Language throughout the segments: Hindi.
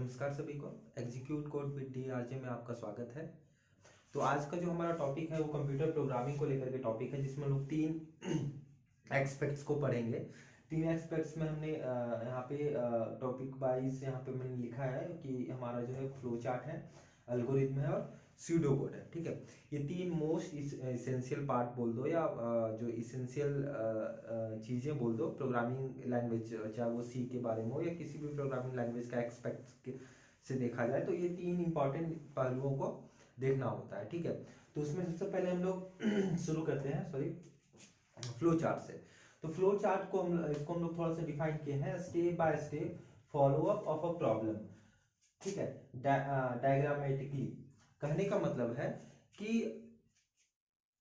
नमस्कार सभी को। एग्जीक्यूट कोड विद DRJ में आपका स्वागत है। तो आज का जो हमारा टॉपिक है वो कंप्यूटर प्रोग्रामिंग को लेकर के टॉपिक है, जिसमें लोग तीन एस्पेक्ट्स को पढ़ेंगे। तीन एस्पेक्ट्स में हमने यहाँ पे टॉपिक वाइज यहाँ पे मैंने लिखा है कि हमारा जो है फ्लो चार्ट है, एल्गोरिथम है और स्यूडो कोड है। ठीक है, ये तीन मोस्ट इसेंशियल पार्ट बोल दो या जो इसेंशियल चीज़ें बोल दो प्रोग्रामिंग लैंग्वेज, चाहे वो सी के बारे में हो या किसी भी प्रोग्रामिंग लैंग्वेज का एक्सपेक्ट से देखा जाए, तो ये तीन इंपॉर्टेंट पहलुओं को देखना होता है। ठीक है, तो उसमें सबसे पहले हम लोग शुरू करते हैं फ्लो चार्ट से। तो फ्लो चार्ट को इसको हम लोग थोड़ा सा डिफाइन किए हैं, step by step follow up of a problem. ठीक है, डायग्रामेटिकली कहने का मतलब है कि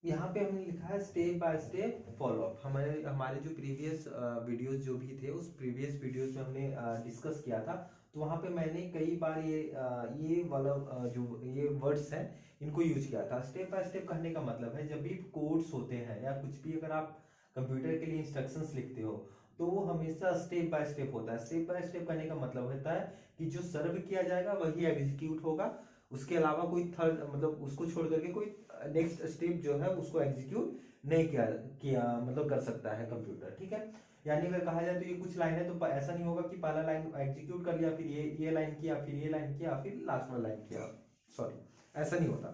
यहाँ पे हमने लिखा है step by step follow up. हमारे जो प्रीवियस वीडियोस जो भी थे, उस प्रीवियस वीडियोस में हमने डिस्कस किया था, तो वहाँ पे मैंने कई बार ये वाला जो ये वर्ड्स हैं इनको यूज किया था। स्टेप बाय स्टेप कहने का मतलब है जब भी कोड्स होते हैं या कुछ भी अगर आप कंप्यूटर के लिए इंस्ट्रक्शंस लिखते हो तो वो हमेशा स्टेप बाय स्टेप होता है। स्टेप बाय स्टेप करने का मतलब होता है कि जो सर्व किया जाएगा वही एग्जीक्यूट होगा, उसके अलावा कोई थर्ड मतलब उसको छोड़ करके कोई नेक्स्ट स्टेप जो है उसको एग्जीक्यूट नहीं किया मतलब कर सकता है कंप्यूटर। ठीक है, यानी अगर कहा जाए तो ये कुछ लाइन है तो ऐसा नहीं होगा कि पहला लाइन एग्जीक्यूट कर लिया, फिर ये लाइन किया, फिर ये लाइन किया, फिर लास्ट वाला लाइन किया। सॉरी, ऐसा नहीं होता।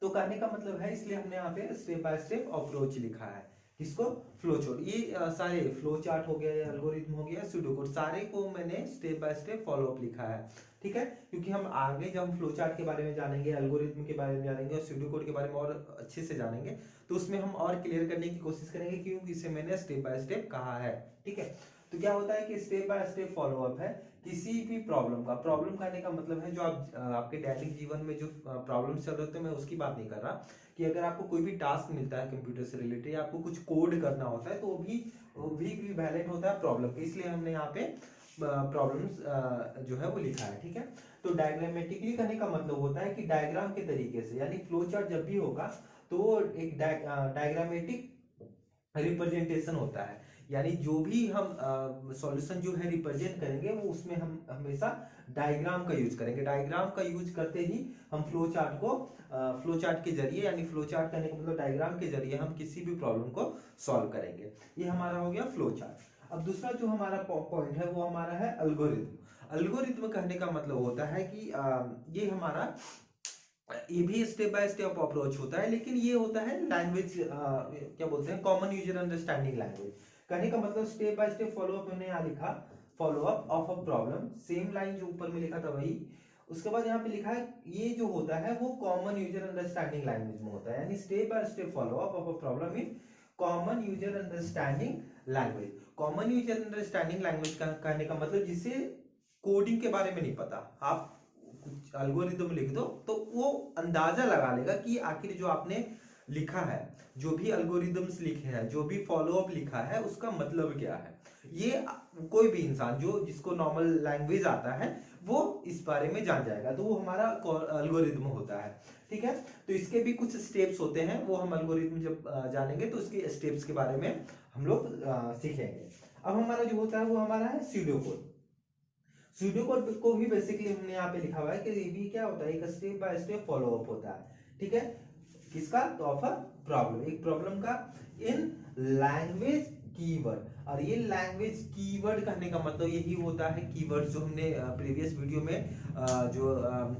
तो कहने का मतलब है, इसलिए हमने यहाँ पे स्टेप बाय स्टेप अप्रोच लिखा है। किसको? Flow chart. ये सारे फ्लो चार्ट हो गया, एल्गोरिथम हो गया, स्यूडो कोड, सारे को मैंने step by step follow up लिखा है। ठीक है, क्योंकि हम आगे जब हम फ्लो चार्ट के बारे में जानेंगे, एल्गोरिथम के बारे में जानेंगे और स्यूडो कोड के बारे में और अच्छे से जानेंगे, तो उसमें हम और क्लियर करने की कोशिश करेंगे, क्योंकि इसे मैंने स्टेप बाय स्टेप कहा है। ठीक है, तो क्या होता है कि step by step follow up है किसी भी प्रॉब्लम का। प्रॉब्लम कहने का मतलब है जो आपके दैनिक जीवन में जो प्रॉब्लम चल रहे होते हैं, मैं उसकी बात नहीं कर रहा। कि अगर आपको कोई भी टास्क मिलता है कंप्यूटर से रिलेटेड या आपको कुछ कोड करना होता है, तो वो भी वैलिड होता है प्रॉब्लम के, इसलिए हमने यहाँ पे प्रॉब्लम्स जो है वो लिखा है। ठीक है, तो डायग्रामेटिकली करने का मतलब होता है कि डायग्राम के तरीके से, यानी फ्लो चार्ट जब भी होगा तो वो एक डायग्रामेटिक रिप्रेजेंटेशन होता है। यानी जो भी हम सॉल्यूशन जो है रिप्रेजेंट करेंगे वो उसमें हम हमेशा डायग्राम का यूज करेंगे। डायग्राम का यूज करते ही हम फ्लो चार्ट को फ्लो चार्ट के जरिए, यानी फ्लो चार्ट करने का मतलब डायग्राम के जरिए हम किसी भी प्रॉब्लम को सॉल्व करेंगे। ये हमारा हो गया फ्लो चार्ट। अब दूसरा जो हमारा पॉइंट है वो हमारा है अल्गोरिथम। अल्गोरिथम कहने का मतलब होता है कि ये हमारा ये भी स्टेप बाय स्टेप अप्रोच होता है, लेकिन ये होता है लैंग्वेज क्या बोलते हैं, कॉमन यूजर अंडरस्टैंडिंग लैंग्वेज। कहने का मतलब step by step follow up, मैंने यहाँ लिखा follow up of a problem, same line जो ऊपर में लिखा था वही। उसके बाद यहाँ पे लिखा है ये जो होता है वो कॉमन यूजर अंडरस्टैंडिंग लैंग्वेज में होता है, यानी step by step follow up of a problem in common user understanding language. Common user understanding language का कहने का मतलब जिसे कोडिंग के बारे में नहीं पता, आप कुछ एल्गोरिथम लिख दो तो वो अंदाजा लगा लेगा कि आखिर जो आपने लिखा है, जो भी एल्गोरिथम्स लिखे हैं, जो भी फॉलो अप लिखा है, उसका मतलब क्या है। ये कोई भी इंसान जो जिसको नॉर्मल लैंग्वेज आता है वो इस बारे में जान जाएगा, तो वो हमारा एल्गोरिथम होता है। ठीक है, तो इसके भी कुछ स्टेप्स होते हैं, वो हम एल्गोरिथम जब जानेंगे तो उसके स्टेप्स के बारे में हम लोग सीखेंगे। अब हमारा जो होता है वो हमारा है स्यूडो कोड। स्यूडो कोड को भी बेसिकली हमने यहाँ पे लिखा हुआ है कि ये भी क्या होता है, एक step by step follow up होता है। ठीक है, किसका? तो ऑफ अ प्रॉब्लम, एक प्रॉब्लम का इन लैंग्वेज कीवर्ड। और ये लैंग्वेज कीवर्ड कहने का मतलब यही होता है, कीवर्ड जो हमने प्रीवियस वीडियो में जो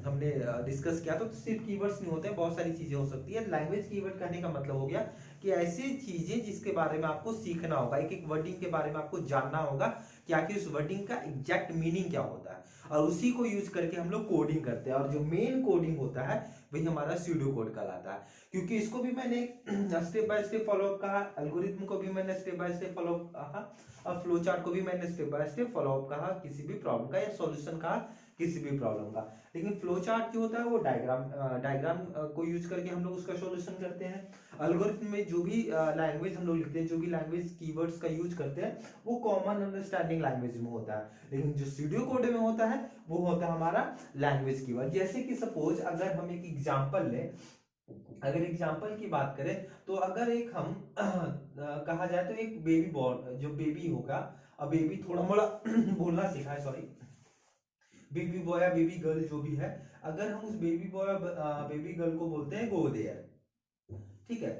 हमने डिस्कस किया था, तो सिर्फ कीवर्ड्स नहीं होते हैं, बहुत सारी चीजें हो सकती है। लैंग्वेज कीवर्ड कहने का मतलब हो गया कि ऐसी चीजें जिसके बारे में आपको सीखना होगा, एक एक वर्डिंग के बारे में आपको जानना होगा कि आखिर उस वर्डिंग का एग्जैक्ट मीनिंग क्या होता है, और उसी को यूज करके हम लोग कोडिंग करते हैं। और जो मेन कोडिंग होता है वही हमारा स्यूडो कोड कहलाता है, क्योंकि इसको भी मैंने step by step follow up कहा, एल्गोरिथम को भी मैंने step by step follow up कहा, और फ्लो चार्ट को भी मैंने step by step follow up कहा किसी भी प्रॉब्लम का, या सॉल्यूशन कहा किसी भी प्रॉब्लम का। लेकिन फ्लो चार्ट जो होता है वो डायग्राम को यूज करके हम लोग उसका सॉल्यूशन करते हैं। एल्गोरिथम में जो भी लैंग्वेज हम लोग लिखते हैं, जो भी लैंग्वेज कीवर्ड्स का यूज करते हैं, वो कॉमन अंडरस्टैंडिंग लैंग्वेज में होता है। लेकिन जो स्यूडो कोड में होता है वो होता है हमारा लैंग्वेज कीवर्ड। जैसे कि सपोज अगर हम एक एग्जांपल लें, अगर एग्जांपल की बात करें तो अगर एक हम कहा जाए तो एक बेबी जो बेबी होगा, अब बेबी थोड़ा मोड़ा बोलना सीखा है, सॉरी, बेबी बॉय या बेबी गर्ल जो भी है, अगर हम उस बेबी बॉय बेबी गर्ल को बोलते हैं गो देयर, ठीक है,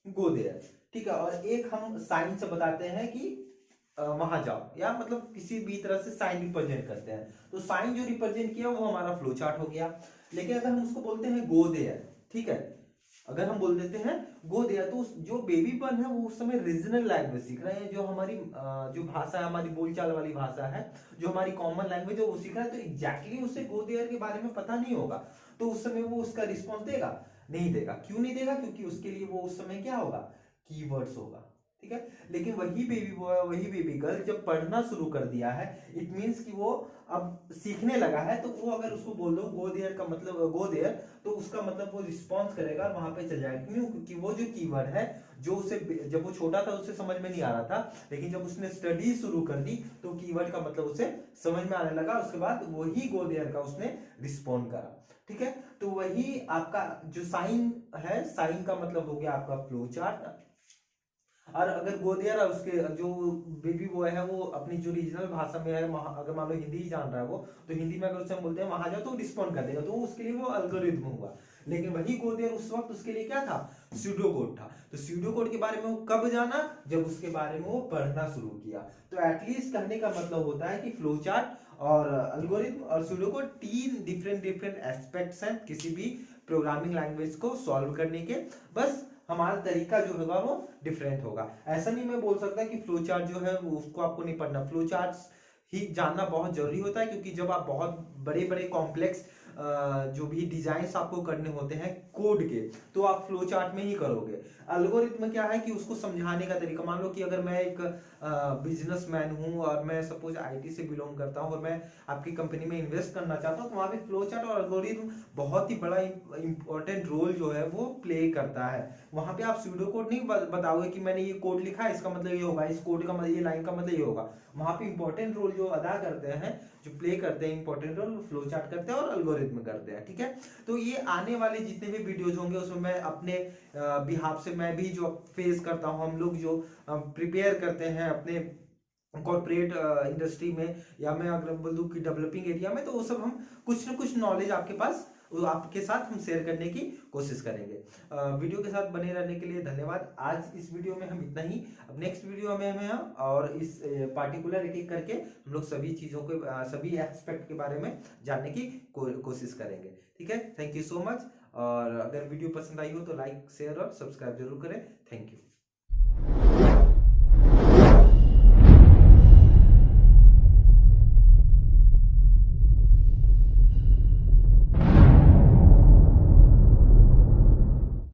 गो देयर, ठीक है। और एक हम साइन से बताते हैं कि वहां जाओ, या मतलब किसी भी तरह से साइन रिप्रेजेंट करते हैं, तो साइन जो रिप्रेजेंट किया वो हमारा फ्लो चार्ट हो गया। लेकिन अगर हम उसको बोलते हैं गो देयर, ठीक है, अगर हम बोल देते हैं गो देयर, तो जो बेबी बन है वो उस समय रीजनल लैंग्वेज सीख रहे हैं, जो हमारी जो भाषा है, हमारी बोलचाल वाली भाषा है, जो हमारी कॉमन लैंग्वेज है वो सीख रहा है, तो एग्जैक्टली उसे गो देयर के बारे में पता नहीं होगा, तो उस समय वो उसका रिस्पॉन्स देगा, नहीं देगा। क्यों नहीं देगा? क्योंकि उसके लिए वो उस समय क्या होगा, कीवर्ड्स होगा, ठीक है। लेकिन वही बेबी बॉय, वही बेबी गर्ल जब पढ़ना शुरू कर दिया है, इट मींस कि वो अब सीखने लगा है, तो वो अगर उसको बोल दो गो देयर का मतलब गो देयर, तो उसका मतलब वो रिस्पॉन्स करेगा और वहां पे चल जाएगा। क्यों? क्योंकि वो जो कीवर्ड है, जो उसे जब वो छोटा था उसे समझ में नहीं आ रहा था, लेकिन जब उसने स्टडी शुरू कर दी तो कीवर्ड का मतलब उसे समझ में आने लगा, उसके बाद वही गो देयर का उसने रिस्पॉन्ड करा, ठीक है। तो वही आपका जो साइन है, साइन का मतलब हो गया आपका फ्लो चार्ट। और अगर गोदिया उसके जो बेबी बॉय है वो अपनी जो रीजनल भाषा में है, अगर मान लो हिंदी ही जान रहा है वो, तो हिंदी में अगर उससे हम बोलते हैं वहां जाओ तो रिस्पॉन्ड कर देगा, तो उसके लिए वो अल्गोरिथम हुआ। लेकिन वही गोदियर उस वक्त उसके लिए क्या था, स्यूडो कोड था। तो स्यूडो कोड के बारे में वो कब जाना, जब उसके बारे में वो पढ़ना शुरू किया। तो एटलीस्ट कहने का मतलब होता है कि फ्लो चार्ट और अल्गोरिथम और स्यूडो कोड तीन डिफरेंट एस्पेक्ट्स हैं किसी भी प्रोग्रामिंग लैंग्वेज को सॉल्व करने के, बस हमारा तरीका जो होगा वो डिफरेंट होगा। ऐसा नहीं मैं बोल सकता कि फ्लो चार्ट जो है वो उसको आपको नहीं पढ़ना, फ्लो चार्ट्स ही जानना बहुत जरूरी होता है, क्योंकि जब आप बहुत बड़े बड़े कॉम्प्लेक्स जो भी डिजाइन आपको करने होते हैं कोड के, तो आप फ्लो चार्ट में ही करोगे। अल्गोरिथम क्या है कि उसको समझाने का तरीका, मान लो कि अगर मैं एक बिजनेसमैन हूं और मैं सपोज आईटी से बिलोंग करता हूं और मैं आपकी कंपनी में इन्वेस्ट करना चाहता हूं, तो वहां पे फ्लो चार्ट और अल्गोरिथम बहुत ही बड़ा इंपॉर्टेंट रोल जो है वो प्ले करता है। वहां पे आप स्यूडो कोड नहीं बताओगे कि मैंने ये कोड लिखा है, इसका मतलब ये होगा, इस कोड का मतलब, ये लाइन का मतलब ये होगा। वहां पे इंपॉर्टेंट रोल जो अदा करते हैं, जो प्ले करते हैं इंपॉर्टेंट रोल, फ्लो चार्ट करते हैं और अल्गोरिथम करते हैं, ठीक है। तो ये आने वाले जितने भी वीडियोज होंगे उसमें मैं अपने बिहाफ से मैं भी जो फेस करता हूँ, हम लोग जो प्रिपेयर करते हैं अपने कॉर्पोरेट इंडस्ट्री में, या मैं अगर बोल दूं कि डेवलपिंग एरिया में, तो वो सब हम कुछ ना कुछ नॉलेज आपके पास आपके साथ हम शेयर करने की कोशिश करेंगे। वीडियो के साथ बने रहने के लिए धन्यवाद। आज इस वीडियो में हम इतना ही, अब नेक्स्ट वीडियो में हम और इस पार्टिकुलर एक एक करके हम लोग सभी चीज़ों के सभी एस्पेक्ट के बारे में जानने की कोशिश करेंगे, ठीक है। Thank you so much. और अगर वीडियो पसंद आई हो तो लाइक शेयर और सब्सक्राइब जरूर करें। Thank you.